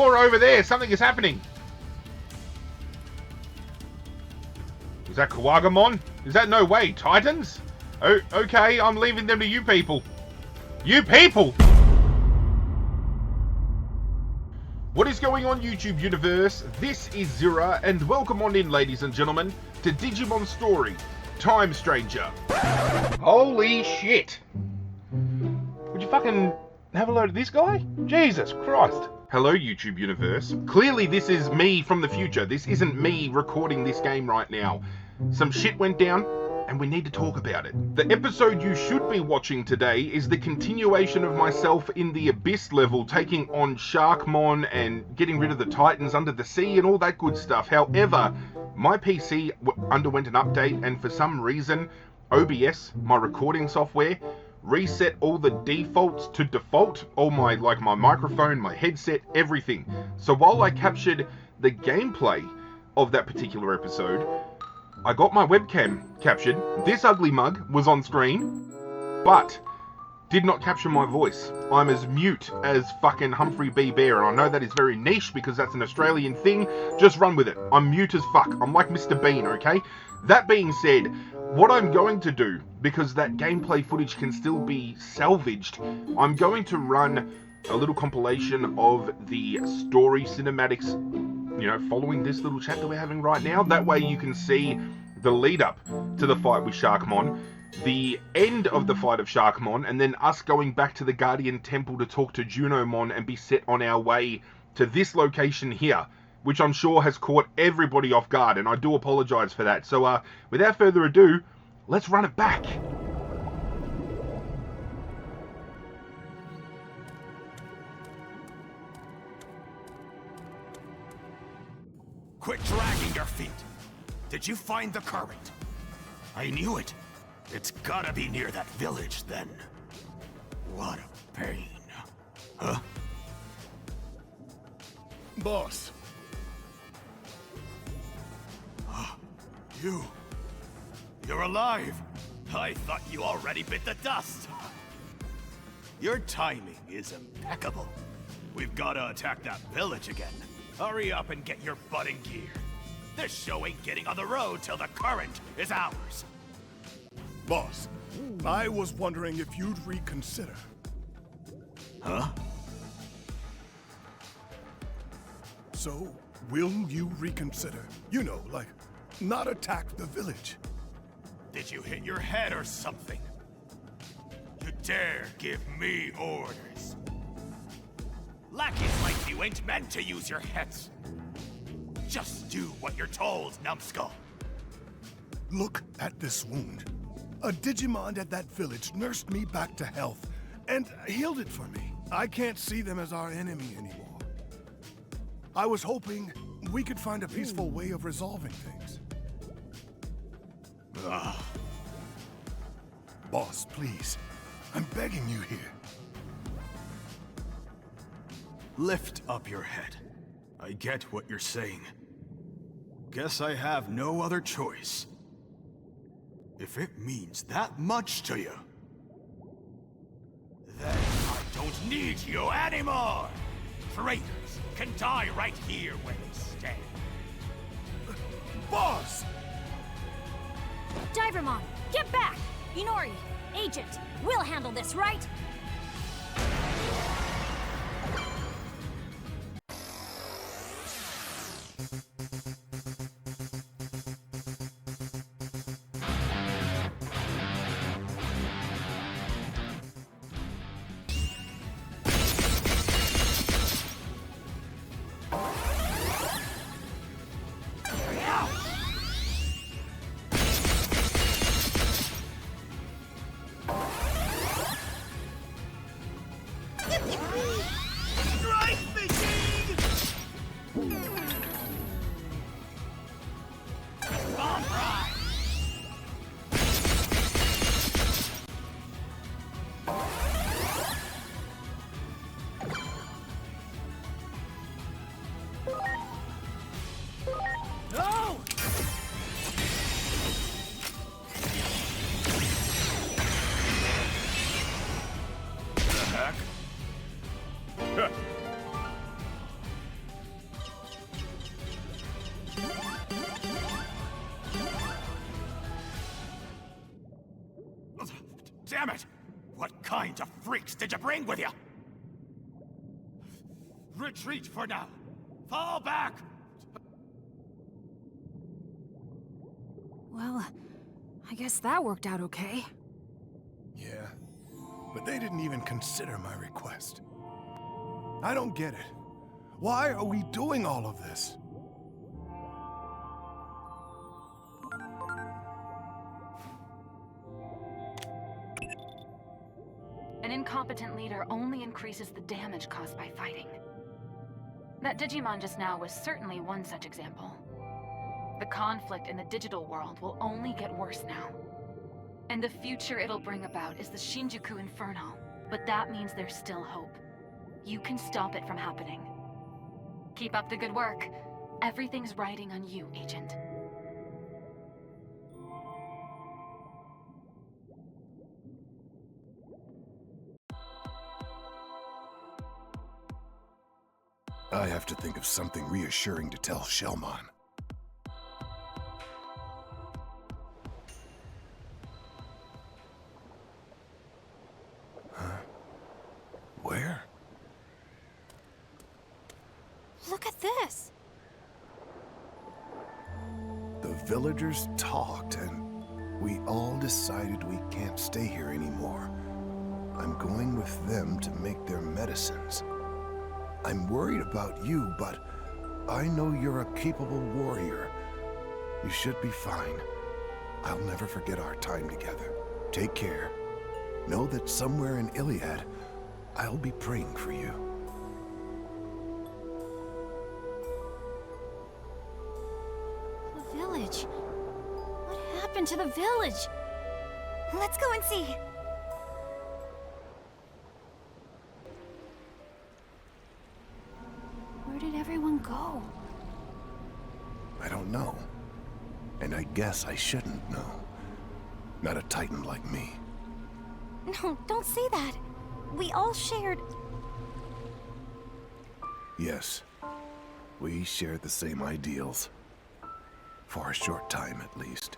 Or over there, something is happening. Is that Kawagamon? Is that no way? Titans? Oh, okay, I'm leaving them to you people. You people! What is going on, YouTube universe? This is Zirra, and welcome on in, ladies and gentlemen, to Digimon Story, Time Stranger. Holy shit! Would you fucking have a load of this guy? Jesus Christ. Hello, YouTube universe. Clearly this is me from the future. This isn't me recording this game right now. Some shit went down, and we need to talk about it. The episode you should be watching today is the continuation of myself in the Abyss level, taking on Sharkmon and getting rid of the Titans under the sea and all that good stuff. However, my PC underwent an update, and for some reason, OBS, my recording software, reset all the defaults to default, all my microphone, my headset, everything. So while I captured the gameplay of that particular episode, I got my webcam captured. This ugly mug was on screen, but did not capture my voice. I'm as mute as fucking Humphrey B. Bear, and I know that is very niche because that's an Australian thing. Just run with it. I'm mute as fuck. I'm like Mr. Bean, okay? That being said, what I'm going to do, because that gameplay footage can still be salvaged, I'm going to run a little compilation of the story cinematics, you know, following this little chat that we're having right now. That way you can see the lead up to the fight with Sharkmon, the end of the fight of Sharkmon, and then us going back to the Guardian Temple to talk to Junomon and be set on our way to this location here, which I'm sure has caught everybody off guard, and I do apologize for that. So without further ado, let's run it back. Quit dragging your feet. Did you find the current? I knew it. It's gotta be near that village, then. What a pain. Huh? Boss. You're alive. I thought you already bit the dust. Your timing is impeccable. We've gotta attack that village again. Hurry up and get your butt in gear. This show ain't getting on the road till the current is ours. Boss, I was wondering if you'd reconsider. Huh? So, will you reconsider? You know, like, not attack the village. Did you hit your head or something? You dare give me orders? Lackeys like you ain't meant to use your heads. Just do what you're told, numbskull. Look at this wound. A Digimon at that village nursed me back to health and healed it for me. I can't see them as our enemy anymore. I was hoping we could find a peaceful way of resolving things. Boss, please. I'm begging you here. Lift up your head. I get what you're saying. Guess I have no other choice. If it means that much to you, then I don't need you anymore! Traitors can die right here where they stand. Boss! Divermon, get back! Inori, Agent, we'll handle this, right? Damn it! What kind of freaks did you bring with you? Retreat for now. Fall back! Well, I guess that worked out okay. Yeah, but they didn't even consider my request. I don't get it. Why are we doing all of this? An incompetent leader only increases the damage caused by fighting. That Digimon just now was certainly one such example. The conflict in the digital world will only get worse now. And the future it'll bring about is the Shinjuku Inferno. But that means there's still hope. You can stop it from happening. Keep up the good work. Everything's riding on you, Agent. I have to think of something reassuring to tell Sharkmon. Huh? Where? Look at this! The villagers talked, and we all decided we can't stay here anymore. I'm going with them to make their medicines. I'm worried about you, but I know you're a capable warrior. You should be fine. I'll never forget our time together. Take care. Know that somewhere in Iliad, I'll be praying for you. The village. What happened to the village? Let's go and see. Where did everyone go? I don't know. And I guess I shouldn't know. Not a Titan like me. No, don't say that. We all shared... Yes, we shared the same ideals. For a short time, at least.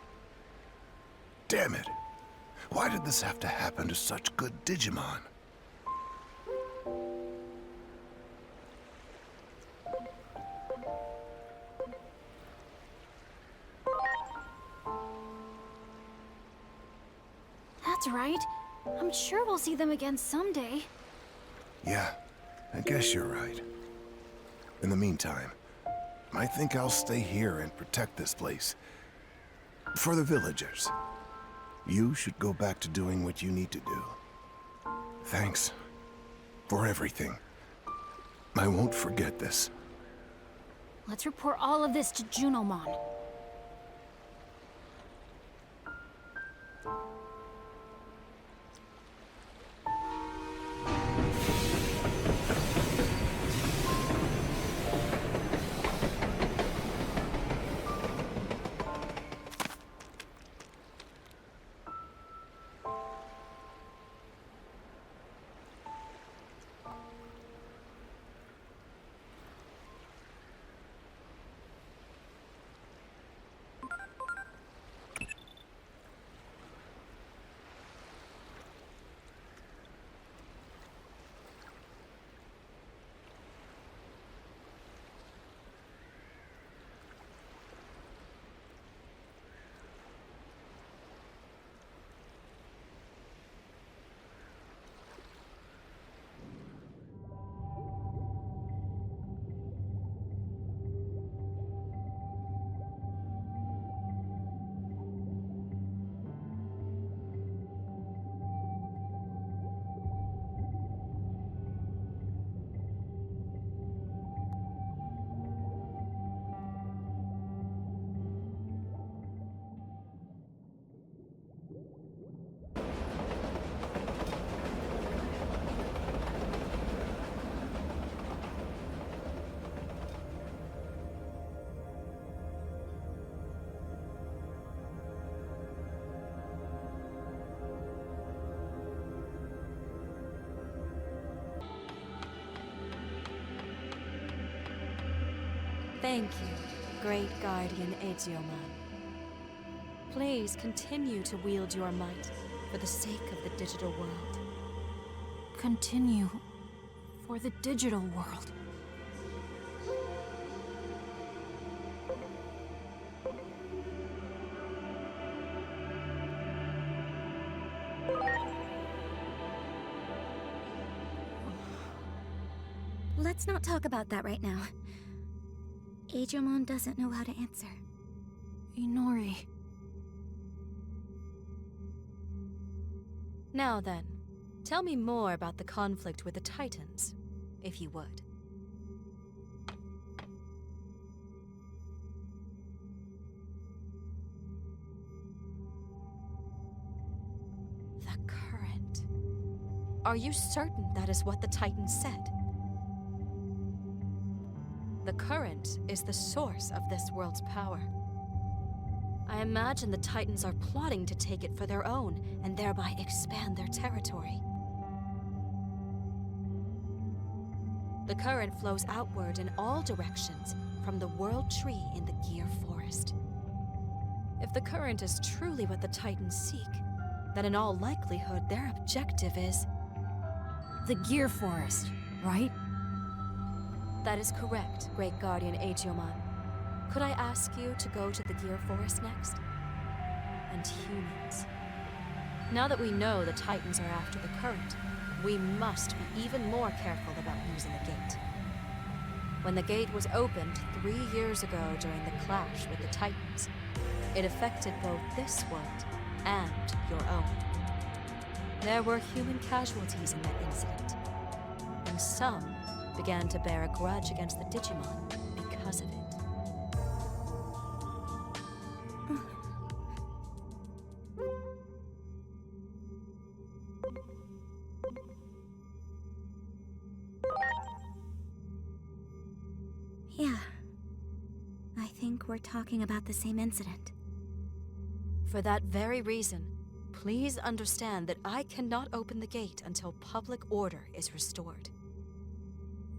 Damn it! Why did this have to happen to such good Digimon? That's right. I'm sure we'll see them again someday. Yeah, I guess you're right. In the meantime, I think I'll stay here and protect this place. For the villagers. You should go back to doing what you need to do. Thanks for everything. I won't forget this. Let's report all of this to Junomon. Thank you, great guardian Junomon. Please continue to wield your might for the sake of the digital world. Continue for the digital world. Let's not talk about that right now. Digimon doesn't know how to answer. Inori. Now then, tell me more about the conflict with the Titans, if you would. The current. Are you certain that is what the Titans said? The current is the source of this world's power. I imagine the Titans are plotting to take it for their own and thereby expand their territory. The current flows outward in all directions from the World Tree in the Gear Forest. If the current is truly what the Titans seek, then in all likelihood their objective is... The Gear Forest, right? That is correct, Great Guardian Junomon. Could I ask you to go to the Gear Forest next? And humans. Now that we know the Titans are after the current, we must be even more careful about using the gate. When the gate was opened 3 years ago during the clash with the Titans, it affected both this world and your own. There were human casualties in that incident, and some began to bear a grudge against the Digimon because of it. Yeah. I think we're talking about the same incident. For that very reason, please understand that I cannot open the gate until public order is restored.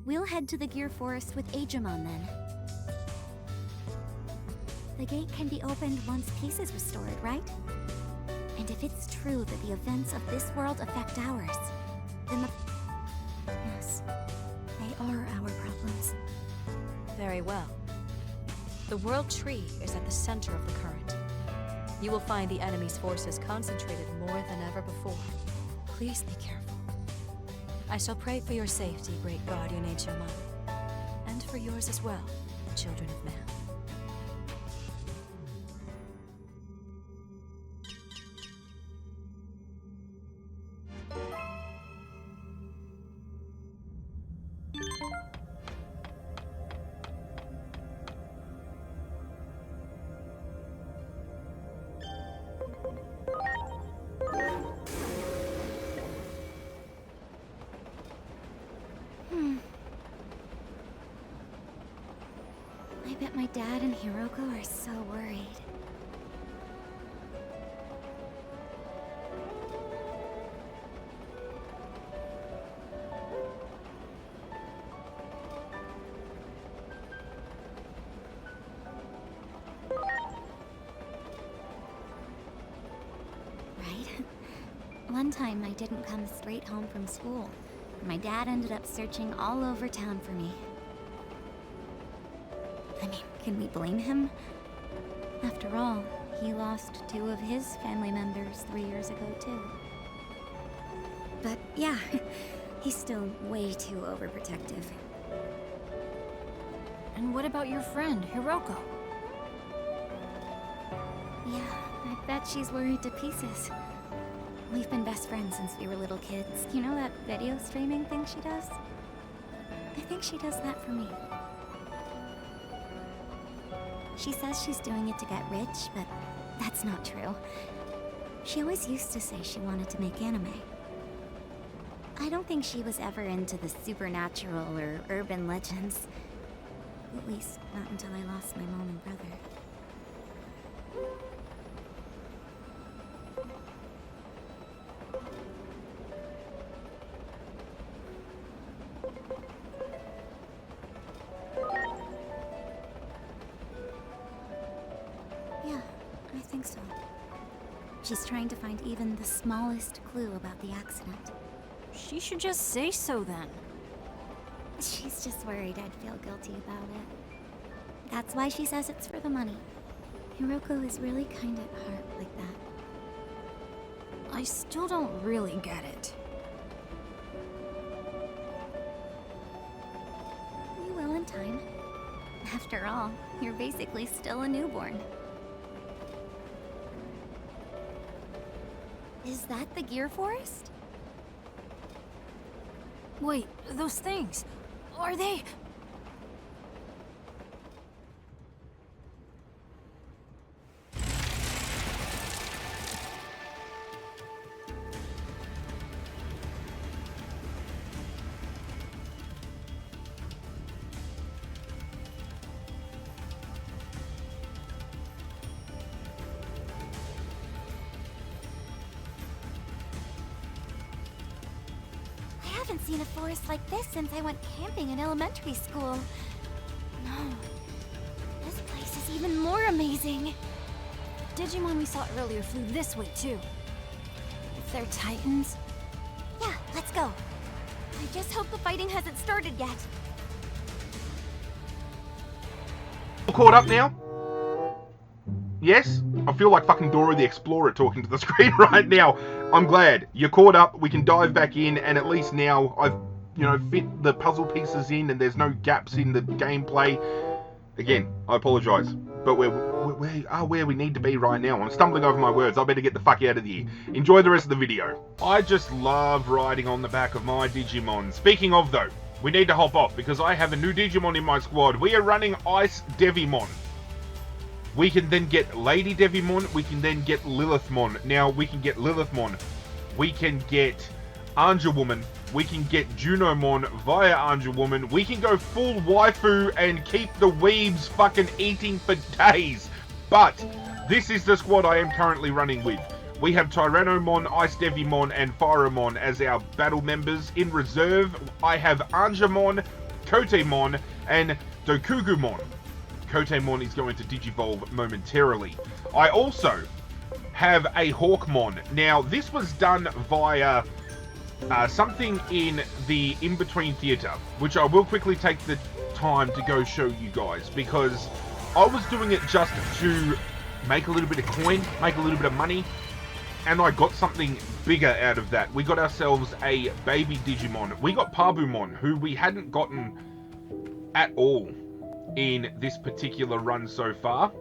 We'll head to the Gear Forest with Digimon then. The gate can be opened once peace is restored, right? And if it's true that the events of this world affect ours, then the... Yes, they are our problems. Very well. The World Tree is at the center of the current. You will find the enemy's forces concentrated more than ever before. Please be careful. I shall pray for your safety, Great Guardian Junomon, and for yours as well, children of man. I bet my dad and Hiroko are so worried. Right? One time I didn't come straight home from school. My dad ended up searching all over town for me. I mean, can we blame him? After all, he lost 2 of his family members 3 years ago, too. But yeah, he's still way too overprotective. And what about your friend, Hiroko? Yeah, I bet she's worried to pieces. We've been best friends since we were little kids. You know that video streaming thing she does? I think she does that for me. She says she's doing it to get rich, but that's not true. She always used to say she wanted to make anime. I don't think she was ever into the supernatural or urban legends. At least, not until I lost my mom and brother. Yeah, I think so. She's trying to find even the smallest clue about the accident. She should just say so then. She's just worried I'd feel guilty about it. That's why she says it's for the money. Hiroko is really kind at heart like that. I still don't really get it. You will in time. After all, you're basically still a newborn. Is that the Gear Forest? Wait, those things. Are they? I haven't seen a forest like this since I went camping in elementary school. No. This place is even more amazing. Digimon we saw earlier flew this way too. If they're titans... Yeah, let's go. I just hope the fighting hasn't started yet. Caught up now? Yes? I feel like fucking Dora the Explorer talking to the screen right now. I'm glad. You're caught up, we can dive back in, and at least now I've, fit the puzzle pieces in and there's no gaps in the gameplay. Again, I apologise, but we are where we need to be right now. I'm stumbling over my words. I better get the fuck out of here. Enjoy the rest of the video. I just love riding on the back of my Digimon. Speaking of though, we need to hop off because I have a new Digimon in my squad. We are running Ice Devimon. We can then get Lady Devimon, we can then get Lilithmon. Now, we can get Lilithmon, we can get Angelwoman, we can get Junomon via Angelwoman, we can go full waifu and keep the weebs fucking eating for days. But, this is the squad I am currently running with. We have Tyrannomon, Ice Devimon, and Firemon as our battle members. In reserve, I have Angemon, Kotemon, and Dokugumon. Kotemon is going to digivolve momentarily. I also have a Hawkmon. Now, this was done via something in the in-between theatre, which I will quickly take the time to go show you guys, because I was doing it just to make a little bit of coin, make a little bit of money, and I got something bigger out of that. We got ourselves a baby Digimon. We got Pabumon, who we hadn't gotten at all in this particular run so far,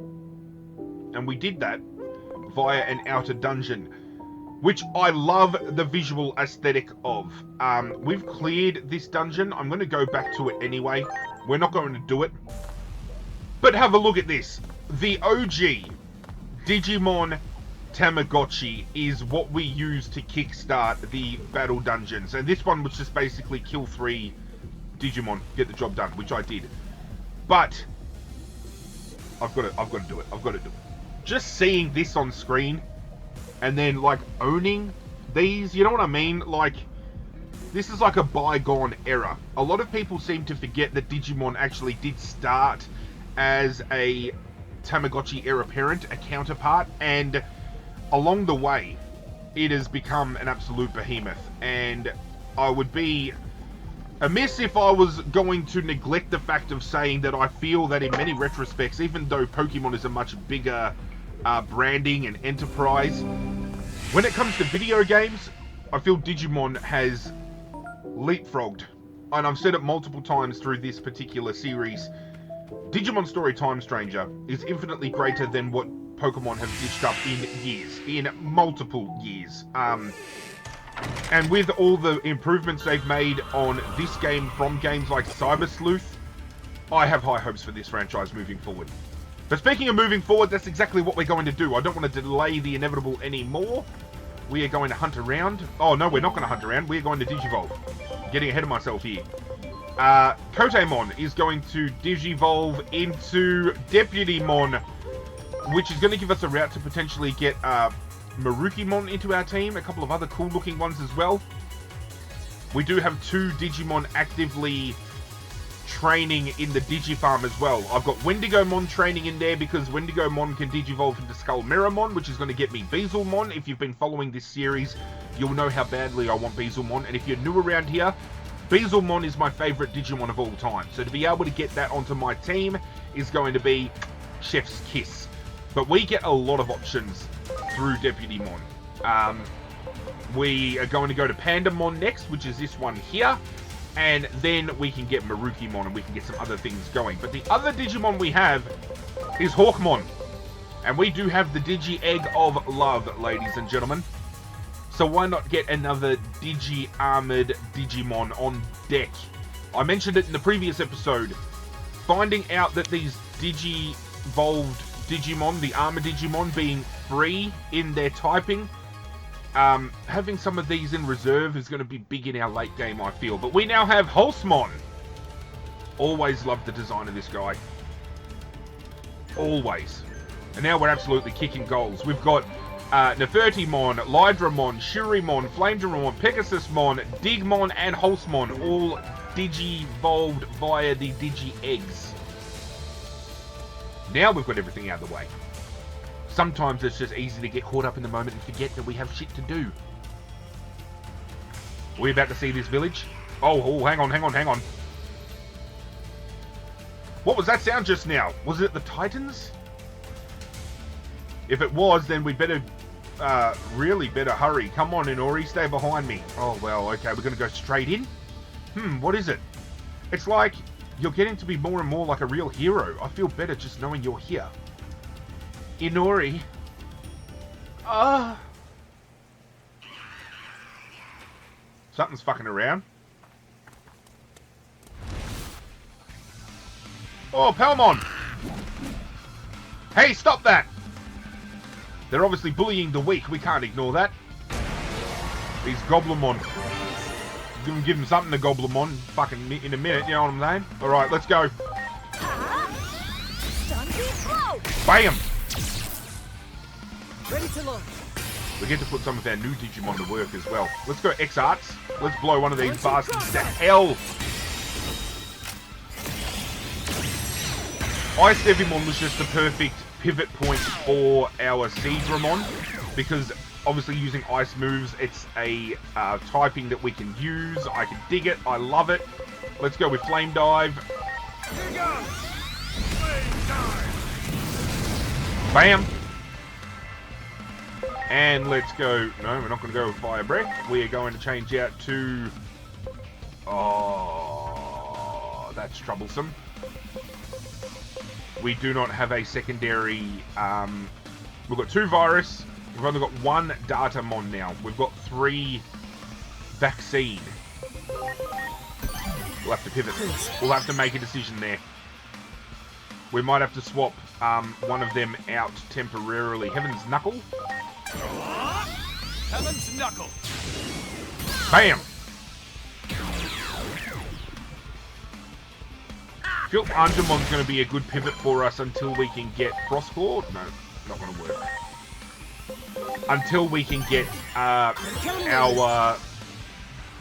and we did that via an outer dungeon, which I love the visual aesthetic of. We've cleared this dungeon. I'm going to go back to it anyway. We're not going to do it, but have a look at this. The OG Digimon Tamagotchi is what we use to kickstart the battle dungeons, and this one was just basically kill 3 Digimon, get the job done, which I did. But I've got to do it. I've got to do it. Just seeing this on screen and then like owning these, you know what I mean? Like, this is like a bygone era. A lot of people seem to forget that Digimon actually did start as a Tamagotchi heir apparent, a counterpart, and along the way it has become an absolute behemoth. And I would be amiss if I was going to neglect the fact of saying that I feel that in many retrospects, even though Pokemon is a much bigger branding and enterprise, when it comes to video games, I feel Digimon has leapfrogged. And I've said it multiple times through this particular series. Digimon Story Time Stranger is infinitely greater than what Pokemon have dished up in years, in multiple years. And with all the improvements they've made on this game from games like Cyber Sleuth, I have high hopes for this franchise moving forward. But speaking of moving forward, that's exactly what we're going to do. I don't want to delay the inevitable anymore. We are going to hunt around. Oh, no, we're not going to hunt around. We're going to Digivolve. Getting ahead of myself here. Kotemon is going to Digivolve into Deputymon, which is going to give us a route to potentially get Marukimon into our team, a couple of other cool looking ones as well. We do have 2 Digimon actively training in the Digifarm as well. I've got Wendigomon training in there because Wendigomon can Digivolve into Skullmiramon, which is going to get me Beezlemon. If you've been following this series, you'll know how badly I want Beezlemon. And if you're new around here, Beezlemon is my favourite Digimon of all time. So to be able to get that onto my team is going to be chef's kiss. But we get a lot of options through Deputymon. We are going to go to Pandamon next, which is this one here. And then we can get Marukimon and we can get some other things going. But the other Digimon we have is Hawkmon. And we do have the Digi-Egg of Love, ladies and gentlemen. So why not get another Digi-Armored Digimon on deck? I mentioned it in the previous episode. Finding out that these Digi-Volved Digimon, the Armored Digimon, being free in their typing, having some of these in reserve is going to be big in our late game, I feel. But we now have Hulsmon. Always loved the design of this guy. Always. And now we're absolutely kicking goals. We've got Nefertimon, Lydramon, Shurimon, Flamedramon, Pegasusmon, Digmon, and Hulsmon, all Digivolved via the Digi-Eggs. Now we've got everything out of the way. Sometimes it's just easy to get caught up in the moment and forget that we have shit to do. Are we about to see this village? Oh, hang on. What was that sound just now? Was it the Titans? If it was, then we better, really better hurry. Come on, Inori, stay behind me. Oh, well, okay, we're going to go straight in? What is it? It's like you're getting to be more and more like a real hero. I feel better just knowing you're here. Inori. Something's fucking around. Oh, Palmon! Hey, stop that! They're obviously bullying the weak. We can't ignore that. These Goblimon. Give them something to Goblimon fucking in a minute, you know what I'm saying? Alright, let's go. Bam! Ready to launch. We get to put some of our new Digimon to work as well. Let's go X-Arts. Let's blow one of these bastards to hell. Ice Devimon was just the perfect pivot point for our Seadramon, because obviously using ice moves, it's a typing that we can use. I can dig it. I love it. Let's go with Flame Dive. Here goes! Flame dive! Bam! And let's go... No, we're not going to go with Fire Breath. We are going to change out to... Oh, that's troublesome. We do not have a secondary... we've got 2 Virus. We've only got 1 Datamon now. We've got 3 Vaccine. We'll have to pivot. We'll have to make a decision there. We might have to swap one of them out temporarily. Heaven's Knuckle. Heaven's Knuckle. Bam! I feel Angemon's going to be a good pivot for us until we can get Frostclaw. No, not going to work. Until we can get our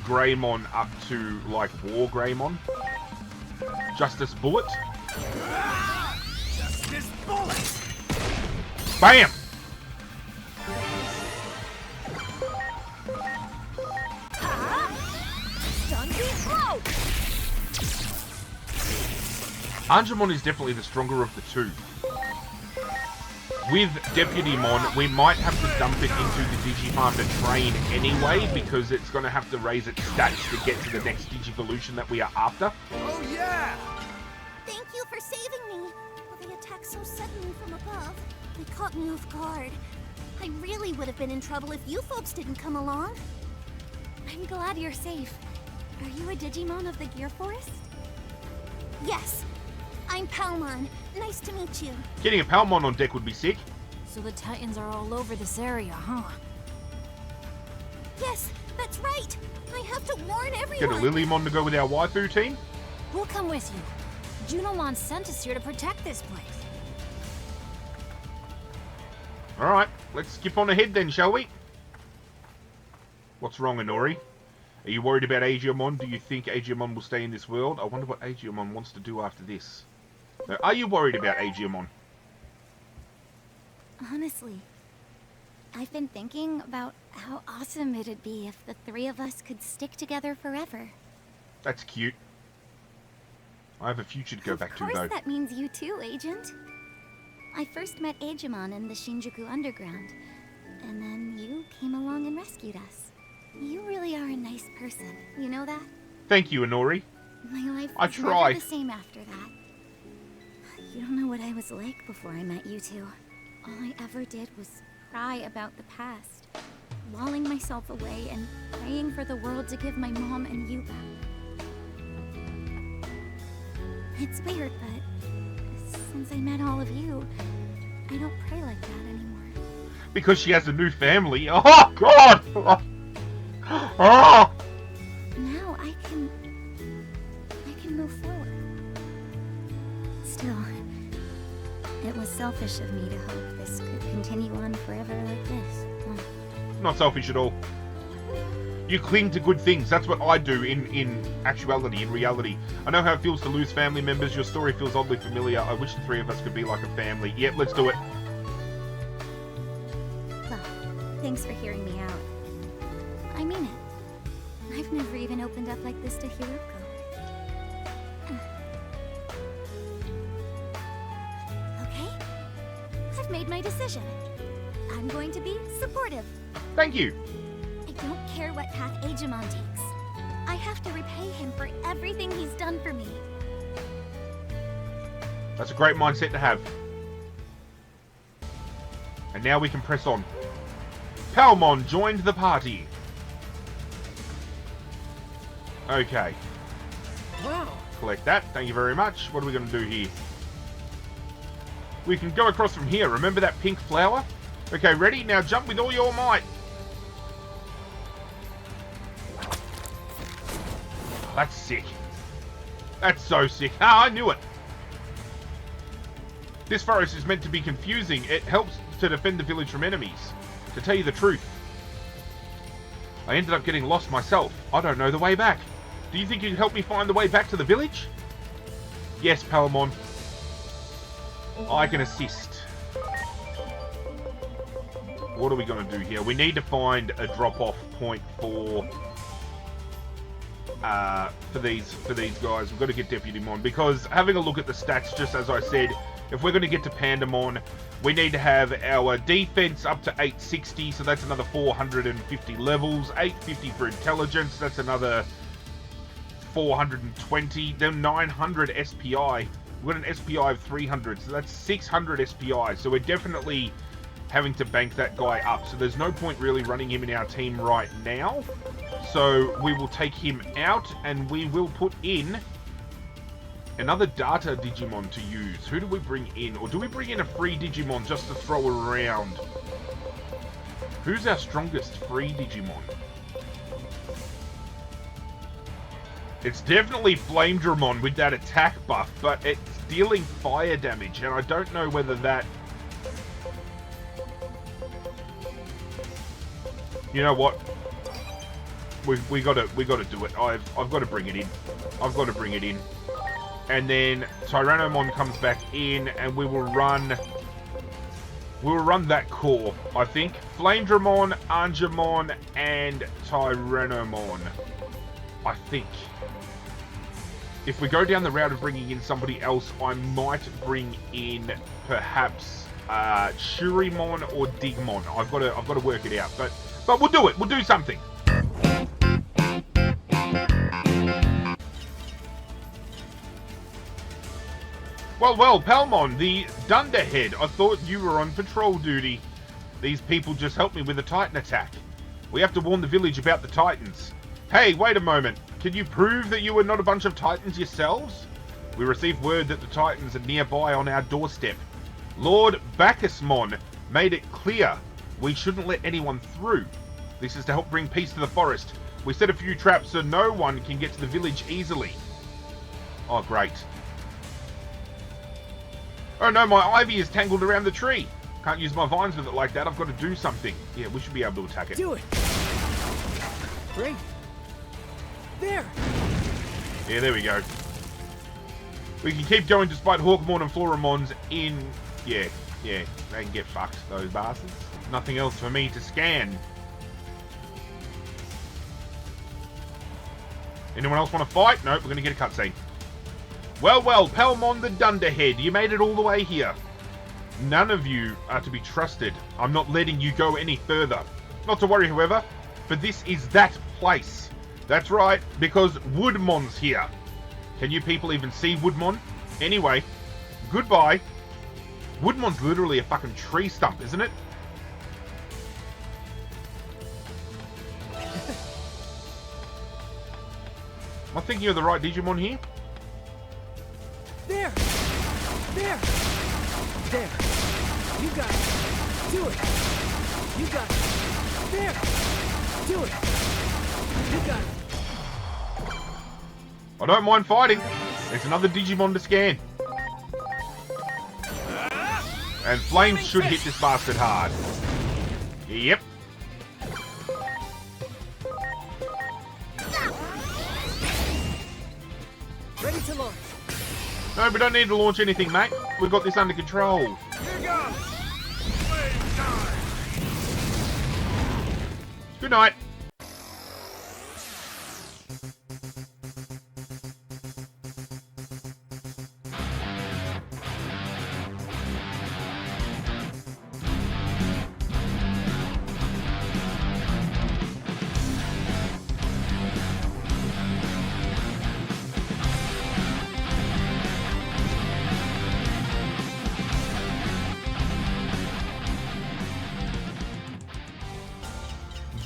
Greymon up to, like, War Greymon. Justice Bullet. Justice Bullet. Bam! Angemon is definitely the stronger of the two. With Deputymon, we might have to dump it into the Digifarm to train anyway, because it's going to have to raise its stats to get to the next Digivolution that we are after. Oh yeah! Thank you for saving me. Well, they attacked so suddenly from above. They caught me off guard. I really would have been in trouble if you folks didn't come along. I'm glad you're safe. Are you a Digimon of the Gear Forest? Yes. I'm Palmon. Nice to meet you. Getting a Palmon on deck would be sick. So the Titans are all over this area, huh? Yes, that's right. I have to warn everyone. Get a Lilymon to go with our waifu team. We'll come with you. Junomon sent us here to protect this place. Alright, let's skip on ahead then, shall we? What's wrong, Inori? Are you worried about Agumon? Do you think Agumon will stay in this world? I wonder what Agumon wants to do after this. Now, are you worried about Agumon? Honestly, I've been thinking about how awesome it'd be if the three of us could stick together forever. That's cute. I have a future to go back to, though. Of course that means you too, Agent. I first met Agumon in the Shinjuku Underground, and then you came along and rescued us. You really are a nice person, you know that? Thank you, Inori. My life I was try. never the same after that. You don't know what I was like before I met you two. All I ever did was cry about the past, walling myself away and praying for the world to give my mom and you back. It's weird, but since I met all of you, I don't pray like that anymore. Because she has a new family. Oh, God! Oh! Now I can move forward. Still, it was selfish of me to hope this could continue on forever like this. Not selfish at all. You cling to good things. That's what I do in actuality, in reality. I know how it feels to lose family members. Your story feels oddly familiar. I wish the three of us could be like a family. Yep, let's do it. Well, thanks for hearing me out. I mean it. I've never even opened up like this to Hiroko. Okay? I've made my decision. I'm going to be supportive. Thank you. I don't care what path Agumon takes. I have to repay him for everything he's done for me. That's a great mindset to have. And now we can press on. Palmon joined the party. Okay. Wow. Collect that. Thank you very much. What are we going to do here? We can go across from here. Remember that pink flower? Okay, ready? Now jump with all your might. That's sick. That's so sick. Ah, I knew it. This forest is meant to be confusing. It helps to defend the village from enemies. To tell you the truth, I ended up getting lost myself. I don't know the way back. Do you think you can help me find the way back to the village? Yes, Palmon. I can assist. What are we going to do here? We need to find a drop-off point for these guys. We've got to get Deputymon, because having a look at the stats, just as I said, if we're going to get to Pandamon, we need to have our defense up to 860, so that's another 450 levels, 850 for intelligence, that's another 420, then 900 SPI. We've got an SPI of 300, so that's 600 SPI, so we're definitely having to bank that guy up. So there's no point really running him in our team right now. So we will take him out and we will put in another data Digimon to use. Who do we bring in? Or do we bring in a free Digimon just to throw around? Who's our strongest free Digimon? It's definitely Flamedramon with that attack buff, but it's dealing fire damage, and I don't know whether that... You know what? We gotta do it. I've got to bring it in. I've got to bring it in. And then Tyrannomon comes back in, and we will run. We'll run that core, I think. Flamedramon, Angemon, and Tyrannomon. I think. If we go down the route of bringing in somebody else, I might bring in perhaps Shurimon or Digimon. I've got to work it out, but we'll do it. We'll do something. Well, Palmon, the Dunderhead. I thought you were on patrol duty. These people just helped me with a Titan attack. We have to warn the village about the Titans. Hey, wait a moment. Can you prove that you were not a bunch of Titans yourselves? We received word that the Titans are nearby on our doorstep. Lord Bacchusmon made it clear we shouldn't let anyone through. This is to help bring peace to the forest. We set a few traps so no one can get to the village easily. Oh, great. Oh no, my ivy is tangled around the tree. Can't use my vines with it like that. I've got to do something. Yeah, we should be able to attack it. Do it. Great. There! Yeah, there we go. We can keep going despite Hawkmon and Floramon's in... Yeah, they can get fucked, those bastards. Nothing else for me to scan. Anyone else want to fight? Nope, we're going to get a cutscene. Well, Palmon the Dunderhead, you made it all the way here. None of you are to be trusted. I'm not letting you go any further. Not to worry, however, for this is that place. That's right, because Woodmon's here. Can you people even see Woodmon? Anyway, goodbye. Woodmon's literally a fucking tree stump, isn't it? Am I thinking of the right Digimon here? There! There! There! You got it! Do it! You got it! There! Do it! You got it! I don't mind fighting. There's another Digimon to scan. And flames should hit this bastard hard. Yep. Ready to launch. No, we don't need to launch anything, mate. We've got this under control. Here goes! Wave time! Good night.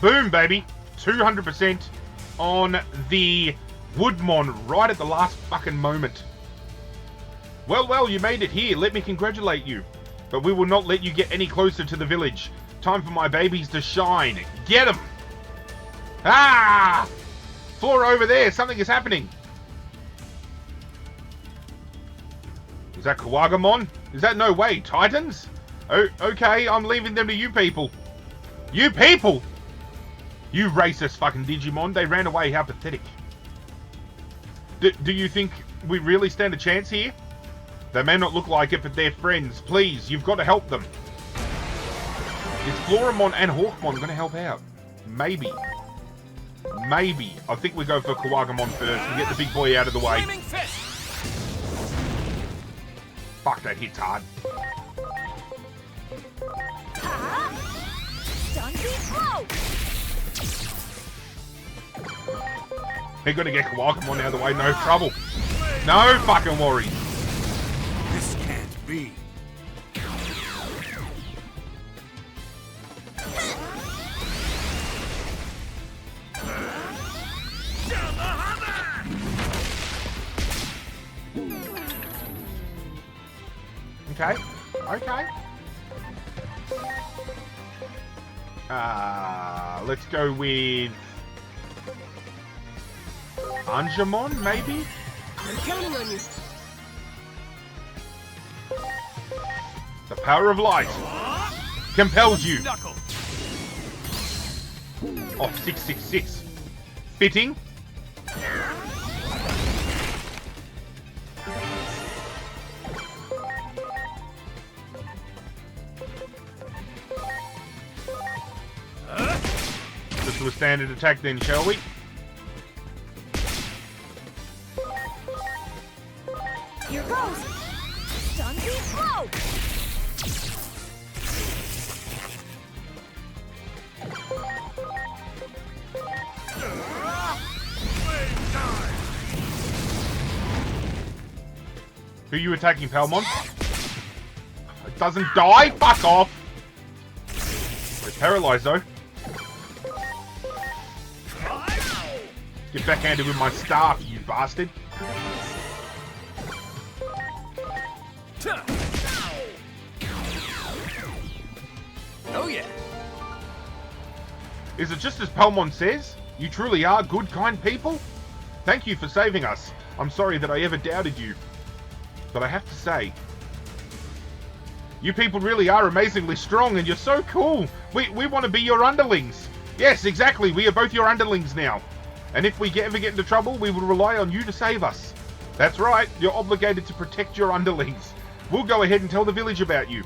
Boom, baby. 200% on the Woodmon right at the last fucking moment. Well, you made it here. Let me congratulate you. But we will not let you get any closer to the village. Time for my babies to shine. Get them! Ah! Flora over there. Something is happening. Is that Kawagamon? Is that no way? Titans? Oh, okay. I'm leaving them to you people. You people! You racist fucking Digimon. They ran away. How pathetic. Do you think we really stand a chance here? They may not look like it, but they're friends. Please, you've got to help them. Is Floramon and Hawkmon going to help out? Maybe. Maybe. I think we go for Kawagamon first and get the big boy out of the way. Fuck, that hits hard. They're gonna get Kawagamon out of the way, no trouble. No fucking worries. This can't be. Okay. Let's go with Anjumon, maybe? I'm counting on you. The power of light compels you. Oh, 666. Fitting. Just do a standard attack then, shall we? Here goes! Stun beat flow! Who are you attacking, Palmon? It doesn't die? Fuck off! It's paralyzed though. Get backhanded with my staff, you bastard. Oh yeah. Is it just as Palmon says? You truly are good, kind people? Thank you for saving us. I'm sorry that I ever doubted you. But I have to say, you people really are amazingly strong and you're so cool. We want to be your underlings. Yes, exactly. We are both your underlings now. And if we ever get into trouble, we will rely on you to save us. That's right, you're obligated to protect your underlings. We'll go ahead and tell the village about you.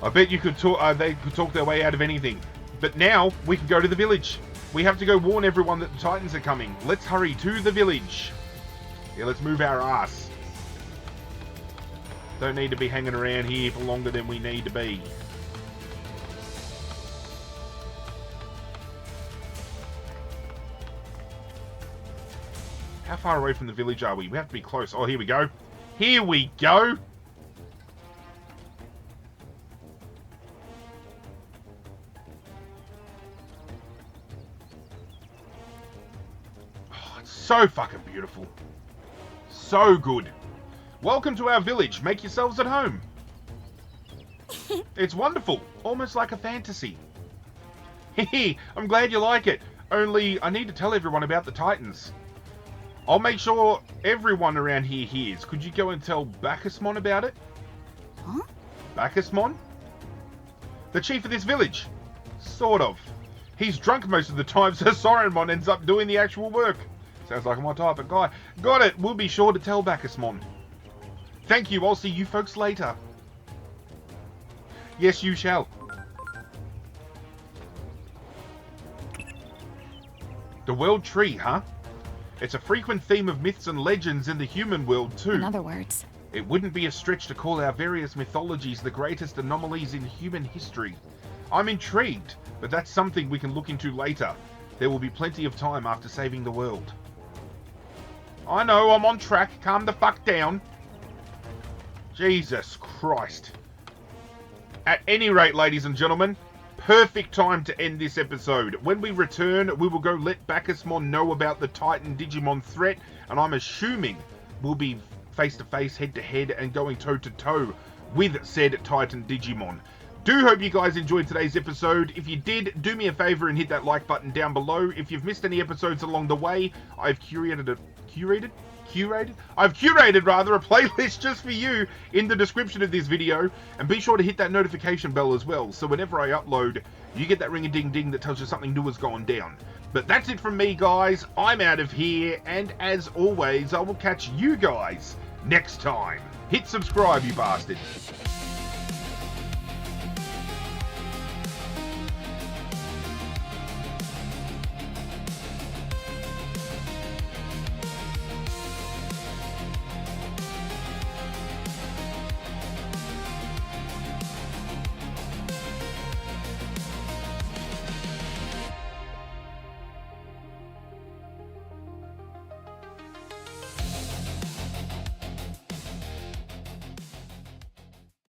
I bet you could talk. They could talk their way out of anything. But now we can go to the village. We have to go warn everyone that the Titans are coming. Let's hurry to the village. Yeah, let's move our ass. Don't need to be hanging around here for longer than we need to be. How far away from the village are we? We have to be close. Oh, here we go. Here we go. Oh, it's so fucking beautiful. So good. Welcome to our village. Make yourselves at home. It's wonderful. Almost like a fantasy. Hehe, I'm glad you like it. Only, I need to tell everyone about the Titans. I'll make sure everyone around here hears. Could you go and tell Bacchusmon about it? Huh? Bacchusmon? The chief of this village. Sort of. He's drunk most of the time, so Sorenmon ends up doing the actual work. Sounds like my type of guy. Got it. We'll be sure to tell Bacchusmon. Thank you. I'll see you folks later. Yes, you shall. The world tree, huh? It's a frequent theme of myths and legends in the human world, too. In other words, It wouldn't be a stretch to call our various mythologies the greatest anomalies in human history. I'm intrigued, but that's something we can look into later. There will be plenty of time after saving the world. I know, I'm on track. Calm the fuck down. Jesus Christ. At any rate, ladies and gentlemen, perfect time to end this episode. When we return, we will go let Bacchusmon know about the Titan Digimon threat, and I'm assuming we'll be face-to-face, head-to-head, and going toe-to-toe with said Titan Digimon. Do hope you guys enjoyed today's episode. If you did, do me a favor and hit that like button down below. If you've missed any episodes along the way, I've curated a playlist just for you in the description of this video, and be sure to hit that notification bell as well, so whenever I upload, you get that ring-a-ding-ding that tells you something new has gone down. But that's it from me, guys. I'm out of here, and as always, I will catch you guys next time. Hit subscribe, you bastard.